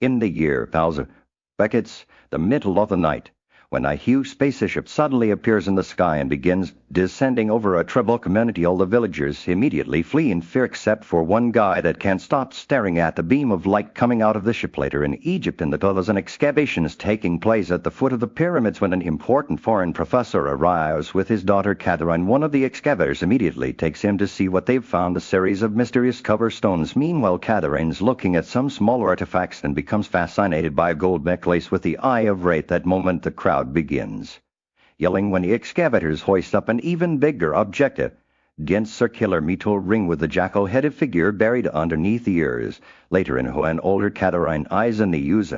In the year 1000, it's the middle of the night, when a huge spaceship suddenly appears in the sky and begins descending over a tribal community. All the villagers immediately flee in fear except for one guy that can't stop staring at the beam of light coming out of the ship. Later in Egypt, in the Deltas, an excavation is taking place at the foot of the pyramids when an important foreign professor arrives with his daughter Catherine. One of the excavators immediately takes him to see what they've found, a series of mysterious cover stones. Meanwhile, Catherine's looking at some smaller artifacts and becomes fascinated by a gold necklace with the Eye of Ra. At that moment, the crowd begins yelling when the excavators hoist up an even bigger objective, dense circular metal ring with the jackal-headed figure buried underneath the ears. Later in an older Catherine eyes and they use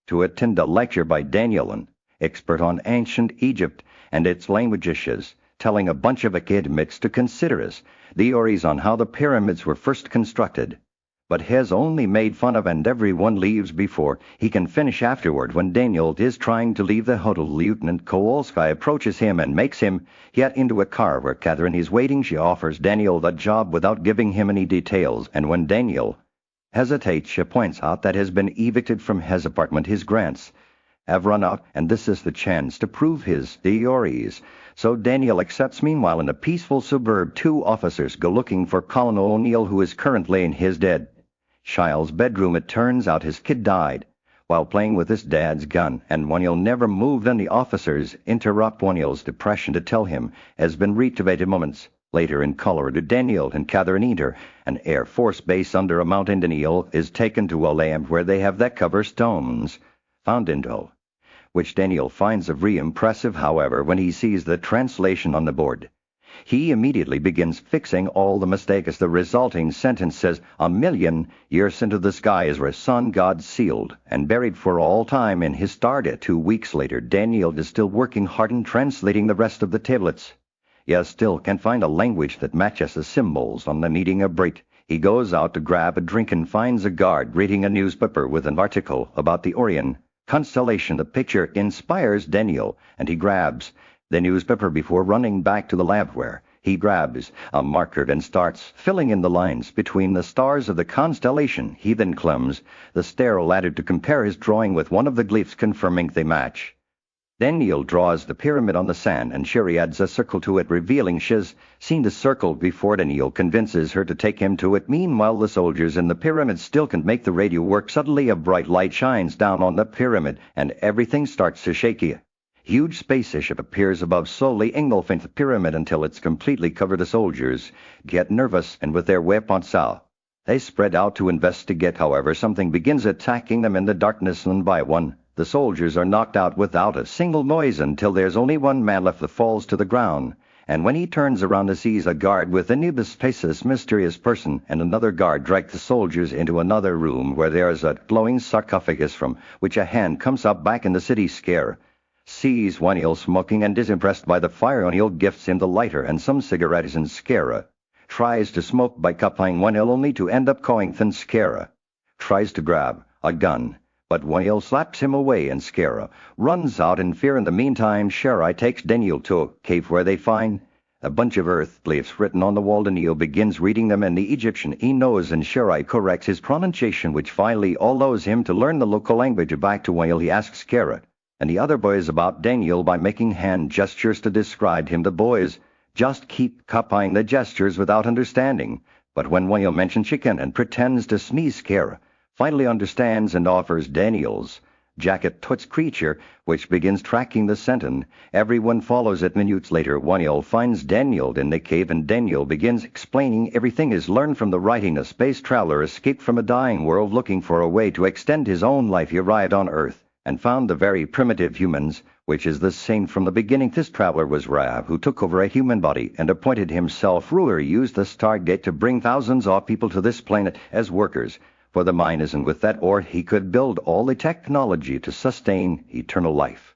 to attend a lecture by Daniel, an expert on ancient Egypt and its languages, telling a bunch of academics to consider his theories on how the pyramids were first constructed, but has only made fun of, and everyone leaves before he can finish. Afterward, when Daniel is trying to leave the hotel, Lieutenant Kowalski approaches him and makes him get into a car where Catherine is waiting. She offers Daniel the job without giving him any details, and when Daniel hesitates, she points out that he has been evicted from his apartment. His grants have run out, and this is the chance to prove his theories. So Daniel accepts. Meanwhile, in a peaceful suburb, two officers go looking for Colonel O'Neill, who is currently in his dead child's bedroom. It turns out his kid died while playing with his dad's gun, and O'Neill never moved. Then the officers interrupt O'Neill's depression to tell him has been reactivated. Moments later in Colorado, Daniel and Catherine enter an Air Force base under a mountain. Daniel is taken to a lab where they have that cover stones found into, which Daniel finds very impressive. However, when he sees the translation on the board, he immediately begins fixing all the mistakes. The resulting sentence says, "A million years into the sky is where sun god sealed and buried for all time in his Stargate." 2 weeks later, Daniel is still working hard in translating the rest of the tablets. Yet still can't find a language that matches the symbols on the needing a break. He goes out to grab a drink and finds a guard reading a newspaper with an article about the Orion constellation. The picture inspires Daniel, and he grabs the newspaper before running back to the lab, where he grabs a marker and starts filling in the lines between the stars of the constellation. He then climbs the sterile ladder to compare his drawing with one of the glyphs, confirming they match. Daniel draws the pyramid on the sand, and Sherry adds a circle to it, revealing she's seen the circle before. Daniel convinces her to take him to it. Meanwhile, the soldiers in the pyramid still can't make the radio work. Suddenly, a bright light shines down on the pyramid, and everything starts to shake. Huge spaceship appears above, slowly engulfing the pyramid until it's completely covered. The soldiers get nervous, and with their weapons out, they spread out to investigate. However, something begins attacking them in the darkness. One by one, the soldiers are knocked out without a single noise until there's only one man left that falls to the ground. And when he turns around, he sees a guard with Anubis faces mysterious person, and another guard drag the soldiers into another room where there is a glowing sarcophagus from which a hand comes up. Back in the city, Scare sees O'Neill smoking and is impressed by the fire. O'Neill gifts him the lighter and some cigarettes, and Scare tries to smoke by cupping O'Neill, only to end up calling thin. Scare tries to grab a gun, but O'Neill slaps him away, and Scare runs out in fear. In the meantime, Sherry takes Daniel to a cave where they find a bunch of earth glyphs written on the wall. Daniel begins reading them in the Egyptian he knows, and Sherry corrects his pronunciation, which finally allows him to learn the local language. Back to O'Neill, he asks Scare and the other boys about Daniel by making hand gestures to describe him. The boys just keep copying the gestures without understanding, but when O'Neill mentions chicken and pretends to sneeze, Scare finally understands and offers Daniel's jacket to its creature, which begins tracking the sentence. Everyone follows it. Minutes later, O'Neill finds Daniel in the cave, and Daniel begins explaining everything he's learned from the writing. A space traveler escaped from a dying world looking for a way to extend his own life. He arrived on Earth and found the very primitive humans, which is the same from the beginning. This traveler was Rav, who took over a human body and appointed himself ruler. He used the Stargate to bring thousands of people to this planet as workers for the miners, and with that ore he could build all the technology to sustain eternal life.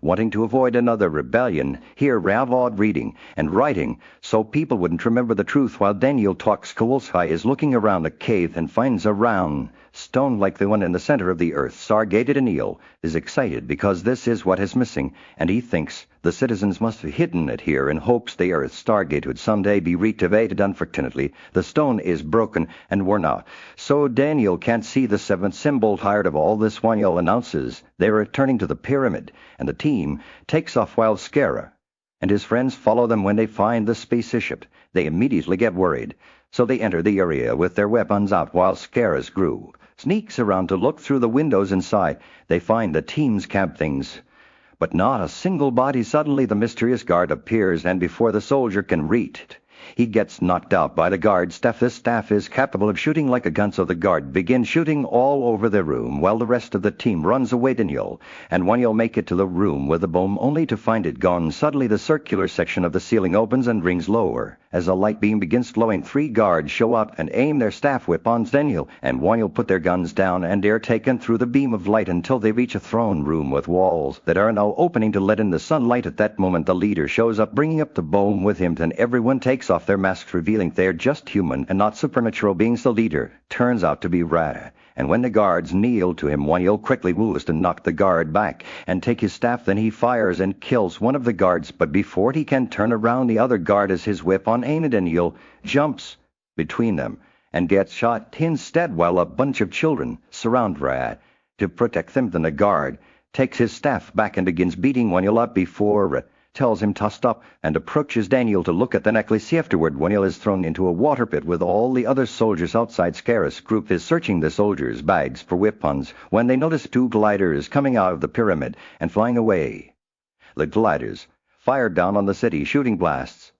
Wanting to avoid another rebellion, here Rav odd reading and writing so people wouldn't remember the truth. While Daniel talks, Kowalski is looking around the cave and finds a round stone like the one in the center of the Earth, Stargate Daniel is excited because this is what is missing, and he thinks the citizens must have hidden it here in hopes the Earth's Stargate would someday be reactivated. Unfortunately, the stone is broken and worn out, so Daniel can't see the seventh symbol. Tired of all this, Daniel announces they're returning to the pyramid, and the team takes off while Skara and his friends follow them. When they find the spaceship, they immediately get worried, so they enter the area with their weapons out while Skara's group sneaks around to look through the windows inside. They find the team's camp things, but not a single body. Suddenly the mysterious guard appears, and before the soldier can reach it, he gets knocked out by the guard's staff. This staff is capable of shooting like a gun, so the guard begins shooting all over the room while the rest of the team runs away. Daniel and Daniel make it to the room with the bomb, only to find it gone. Suddenly the circular section of the ceiling opens and rings lower. As a light beam begins glowing, 3 guards show up and aim their staff weapons. Daniel and Daniel put their guns down, and they're taken through the beam of light until they reach a throne room with walls that are now opening to let in the sunlight. At that moment the leader shows up, bringing up the bomb with him, and everyone takes off their masks, revealing they're just human and not supernatural beings. The leader turns out to be Rada, and when the guards kneel to him, Daniel quickly moves to knock the guard back and take his staff. Then he fires and kills one of the guards, but before he can turn around, the other guard has his weapon aimed. Daniel jumps between them and gets shot instead, while a bunch of children surround Rad to protect them. Then the guard takes his staff back and begins beating Daniel up before Rad tells him to stop and approaches Daniel to look at the necklace. Afterward, Daniel is thrown into a water pit with all the other soldiers outside. Skara's group is searching the soldiers' bags for weapons when they notice 2 gliders coming out of the pyramid and flying away. The gliders fire down on the city, shooting blasts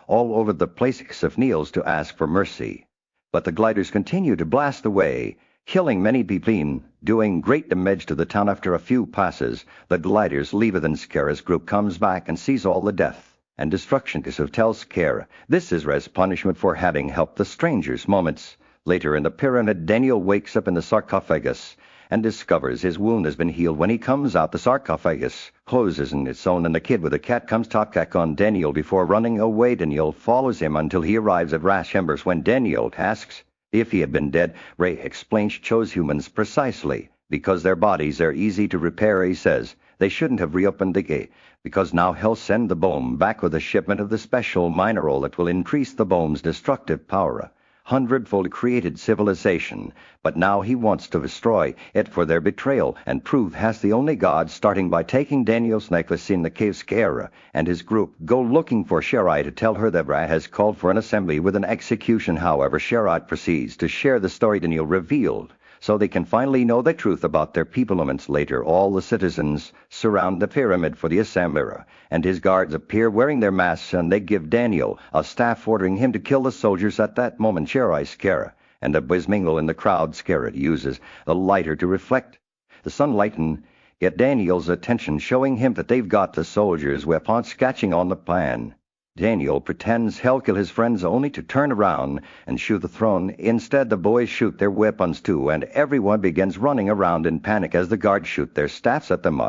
all over the place. Except kneels to ask for mercy, but the gliders continue to blast away, killing many people, doing great damage to the town. After a few passes, the gliders leave, and Skara's group comes back and sees all the death and destruction. So tells Skara this is Rez's punishment for having helped the strangers. Moments later in the pyramid, Daniel wakes up in the sarcophagus and discovers his wound has been healed. When he comes out, the sarcophagus closes on its own, and the kid with the cat comes to attack on Daniel before running away. Daniel follows him until he arrives at Rash Embers. When Daniel asks if he had been dead, Ray explains chose humans precisely because their bodies are easy to repair. He says they shouldn't have reopened the gate because now he'll send the bomb back with a shipment of the special mineral that will increase the bomb's destructive power 100-fold. Created civilization, but now he wants to destroy it for their betrayal and prove has the only god, starting by taking Daniel's necklace in the cave. Skara and his group go looking for Sharai to tell her that Ra has called for an assembly with an execution. However, Sharai proceeds to share the story Daniel revealed so they can finally know the truth about their people. Moments later, all the citizens surround the pyramid for the assembler, and his guards appear wearing their masks, and they give Daniel a staff ordering him to kill the soldiers. At that moment, Sharai, Skara, and the boys mingle in the crowd. Skara uses the lighter to reflect the sunlight and get Daniel's attention, showing him that they've got the soldiers' weapons. Catching on the plan, Daniel pretends he'll kill his friends, only to turn around and shoot the throne. Instead, the boys shoot their weapons too, and everyone begins running around in panic as the guards shoot their staffs at them.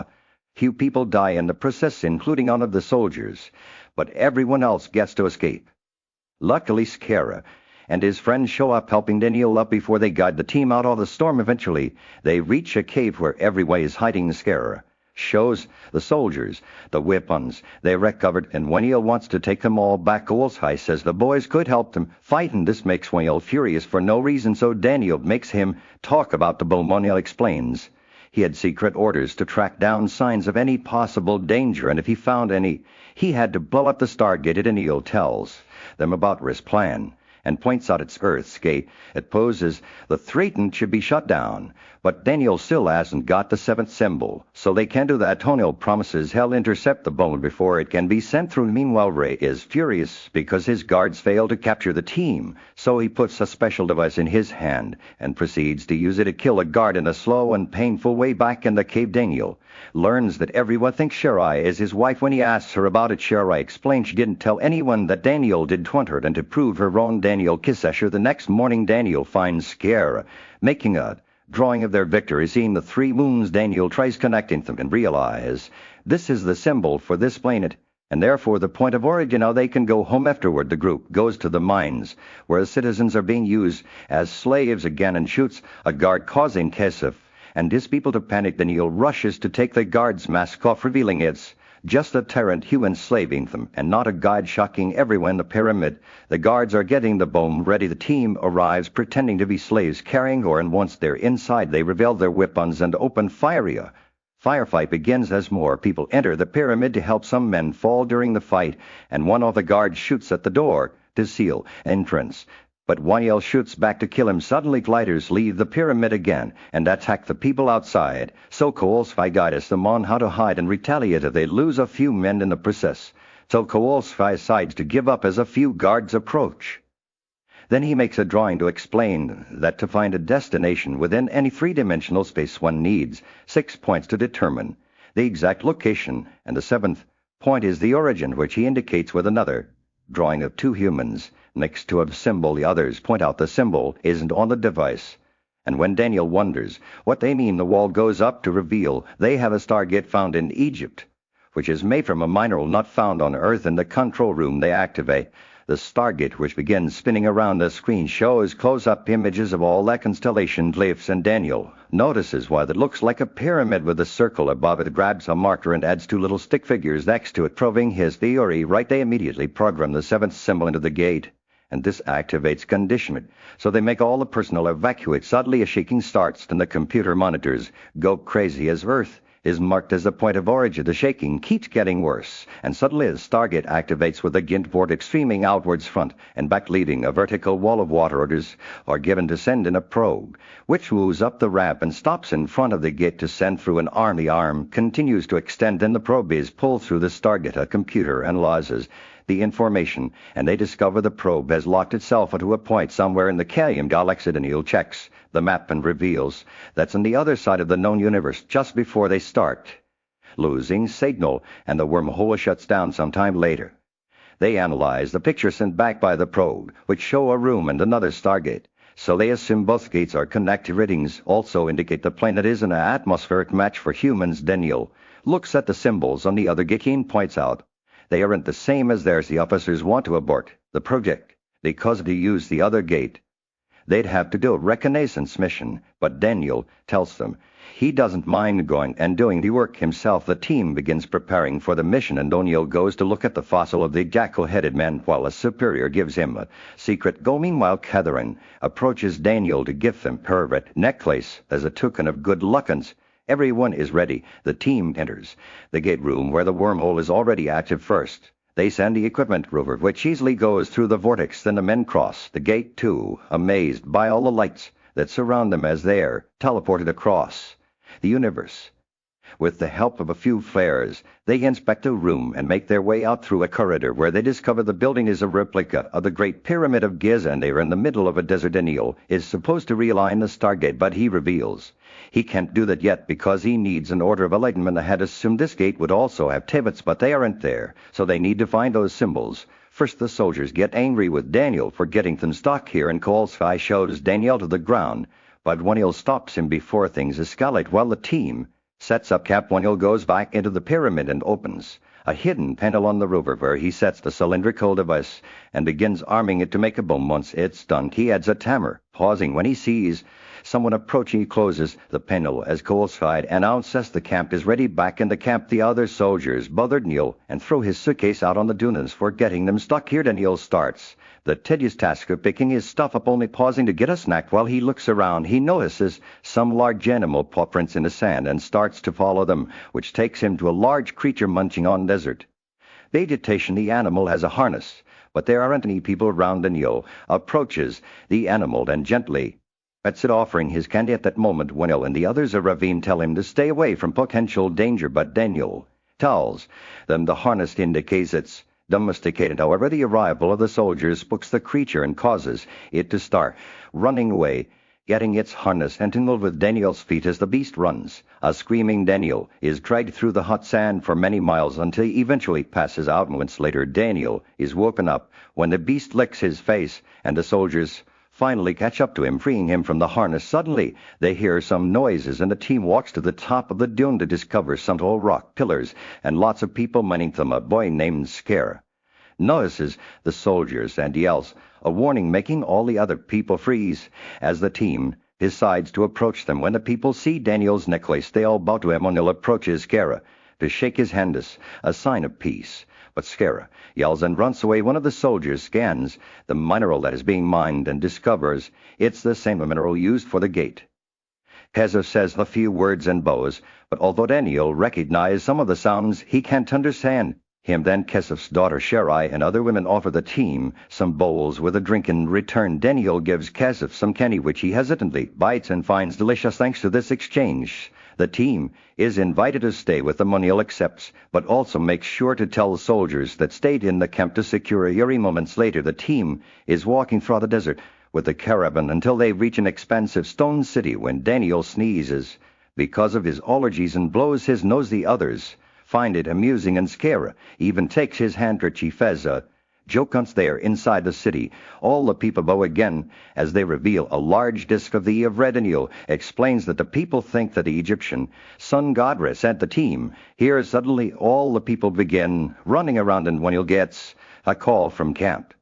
Few people die in the process, including one of the soldiers, but everyone else gets to escape. Luckily, Skara and his friends show up, helping Daniel up before they guide the team out of the storm. Eventually, they reach a cave where everyone is hiding. Skara shows the soldiers the weapons they recovered, and Daniel wants to take them all back. Olshai says the boys could help them fight, and this makes Daniel furious for no reason, so Daniel makes him talk about the bomb. Daniel explains he had secret orders to track down signs of any possible danger, and if he found any, he had to blow up the Stargate. Daniel tells them about Rez's plan and points out its Earth's gate. It poses the threat and should be shut down, but Daniel still hasn't got the 7th symbol, so they can't do that. Daniel promises he'll intercept the bomb before it can be sent through. Meanwhile, Ray is furious because his guards failed to capture the team, so he puts a special device in his hand and proceeds to use it to kill a guard in a slow and painful way. Back in the cave, Daniel learns that everyone thinks Sharai is his wife. When he asks her about it, Sharai explains she didn't tell anyone that Daniel did want her, and to prove her wrong, Daniel kisses her. The next morning, Daniel finds Skara making a drawing of their victory, seeing the 3 moons. Daniel tries connecting them and realize this is the symbol for this planet. And therefore the point of origin how they can go home afterward, the group goes to the mines, where the citizens are being used as slaves again and shoots a guard causing Kesef. And these people to panic, then Neil rushes to take the guard's mask off, revealing it's just a tyrant human enslaving them, and not a guide shocking everyone in the pyramid. The guards are getting the bomb ready. The team arrives pretending to be slaves carrying ore, and once they're inside they reveal their weapons and open fire. Firefight begins as more people enter the pyramid to help. Some men fall during the fight, and one of the guards shoots at the door to seal entrance. But Waniel shoots back to kill him. Suddenly gliders leave the pyramid again and attack the people outside. So Koolsvi guides them on how to hide and retaliate if they lose a few men in the process. So Koolsvi decides to give up as a few guards approach. Then he makes a drawing to explain that to find a destination within any three-dimensional space one needs 6 points to determine the exact location, and the 7th point is the origin, which he indicates with another drawing of 2 humans next to a symbol. The others point out the symbol isn't on the device. And when Daniel wonders what they mean, the wall goes up to reveal they have a Stargate found in Egypt, which is made from a mineral not found on Earth. In the control room they activate the Stargate, which begins spinning around. The screen shows close-up images of all that constellation glyphs, and Daniel notices why that looks like a pyramid with a circle above it. Grabs a marker and adds 2 little stick figures next to it, proving his theory right. They immediately program the 7th symbol into the gate, and this activates conditionment. So they make all the personnel evacuate. Suddenly a shaking starts, and the computer monitors go crazy as Earth is marked as the point of origin. The shaking keeps getting worse, and suddenly the Stargate activates with a Gint vortex streaming outwards front and back, leading a vertical wall of water. Orders are given to send in a probe, which moves up the ramp and stops in front of the gate to send through an arm. The arm continues to extend, and the probe is pulled through the Stargate. A computer analyzes the information, and they discover the probe has locked itself into a point somewhere in the Kalim galaxy. Daniel checks the map and reveals that's on the other side of the known universe just before they start losing signal, and the wormhole shuts down sometime later. They analyze the pictures sent back by the probe, which show a room and another Stargate. So they assume both gates are connected. Readings also indicate the planet is an atmospheric match for humans. Daniel looks at the symbols on the other gate and points out they aren't the same as theirs. The officers want to abort the project because they use the other gate. They'd have to do a reconnaissance mission, but Daniel tells them he doesn't mind going and doing the work himself. The team begins preparing for the mission, and Daniel goes to look at the fossil of the jackal-headed man while a superior gives him a secret goal. Meanwhile, Catherine approaches Daniel to give them her necklace as a token of good luck. Everyone is ready. The team enters the gate room where the wormhole is already active. First, they send the equipment rover, which easily goes through the vortex. Then the men cross the gate too, amazed by all the lights that surround them as they are teleported across the universe. With the help of a few flares, they inspect a room and make their way out through a corridor where they discover the building is a replica of the Great Pyramid of Giza, and they are in the middle of a desert. Daniel is supposed to realign the Stargate, but he reveals he can't do that yet because he needs an order of enlightenment. I had assumed this gate would also have pivots, but they aren't there, so they need to find those symbols. First, the soldiers get angry with Daniel for getting them stuck here, and Koolsvi shows Daniel to the ground, but Waniel stops him before things escalate. While the team sets up camp, Waniel goes back into the pyramid and opens a hidden panel on the rover where he sets the cylindrical device and begins arming it to make a bomb. Once it's done, he adds a timer, pausing when he sees someone approaching. He closes the panel as Koolsvi announces the camp is ready. Back in the camp, the other soldiers bother Daniel and throw his suitcase out on the dunes for getting them stuck here. Daniel starts the tedious task of picking his stuff up, only pausing to get a snack. While he looks around, he notices some large animal paw prints in the sand and starts to follow them, which takes him to a large creature munching on desert vegetation. The animal has a harness, but there aren't any people around. Daniel approaches the animal and gently pets it, offering his candy. At that moment, Waniel and the others of Ravine tell him to stay away from potential danger, but Daniel tells them the harness indicates it's domesticated. However, the arrival of the soldiers spooks the creature and causes it to start running away, getting its harness entangled with Daniel's feet as the beast runs. A screaming Daniel is dragged through the hot sand for many miles until he eventually passes out. Moments later, Daniel is woken up when the beast licks his face, and the soldiers finally catch up to him, freeing him from the harness. Suddenly, they hear some noises, and the team walks to the top of the dune to discover some tall rock pillars and lots of people beneath them. A boy named Scare notices the soldiers and yells a warning, making all the other people freeze. As the team decides to approach them, when the people see Daniel's necklace, they all bow to him. O'Neill approaches Scare to shake his hand as a sign of peace. But Scare yells and runs away. One of the soldiers scans the mineral that is being mined and discovers it's the same mineral used for the gate. Kesef says a few words and bows, but although Daniel recognizes some of the sounds, he can't understand him. Then Kesef's daughter Sharai and other women offer the team some bowls with a drink. In return, Daniel gives Kesef some candy, which he hesitantly bites and finds delicious. Thanks to this exchange, the team is invited to stay with them. O'Neill accepts, but also makes sure to tell the soldiers that stayed in the camp to secure Yuri. Moments later, the team is walking through the desert with the caravan until they reach an expansive stone city. When Daniel sneezes because of his allergies and blows his nose, the others find it amusing, and Scare even takes his handkerchief as a joke. Once there inside the city, all the people bow again as they reveal a large disk of the eve. Daniel explains that the people think that the Egyptian sun goddess sent the team here. Suddenly, all the people begin running around, and O'Neill gets a call from camp.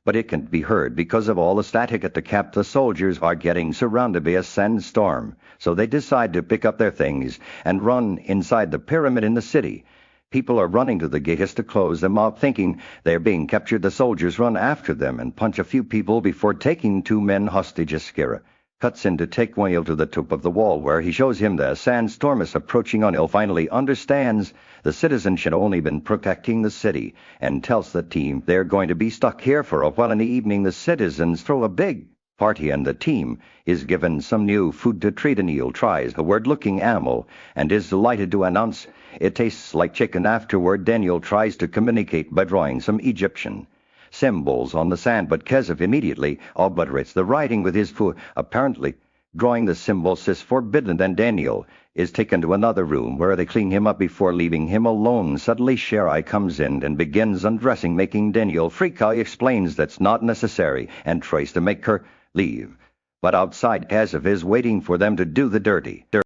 But it can't be heard because of all the static at the camp. The soldiers are getting surrounded by a sandstorm, so they decide to pick up their things and run inside the pyramid in the city. People are running to the gates to close them up, thinking they are being captured. The soldiers run after them and punch a few people before taking 2 men hostage. Scare cuts in to take O'Neill to the top of the wall, where he shows him the sandstorm is approaching. O'Neill finally understands the citizens should only been protecting the city and tells the team they're going to be stuck here for a while. In the evening, the citizens throw a big party, and the team is given some new food to treat. O'Neill tries a weird-looking animal and is delighted to announce it tastes like chicken. Afterward, Daniel tries to communicate by drawing some Egyptian symbols on the sand, but Kesef immediately obliterates the writing with his foot. Apparently, drawing the symbols is forbidden. Then Daniel is taken to another room where they clean him up before leaving him alone. Suddenly, Sharai comes in and begins undressing, making Daniel freak out. He explains that's not necessary and tries to make her leave. But outside, Kesef is waiting for them to do the dirty.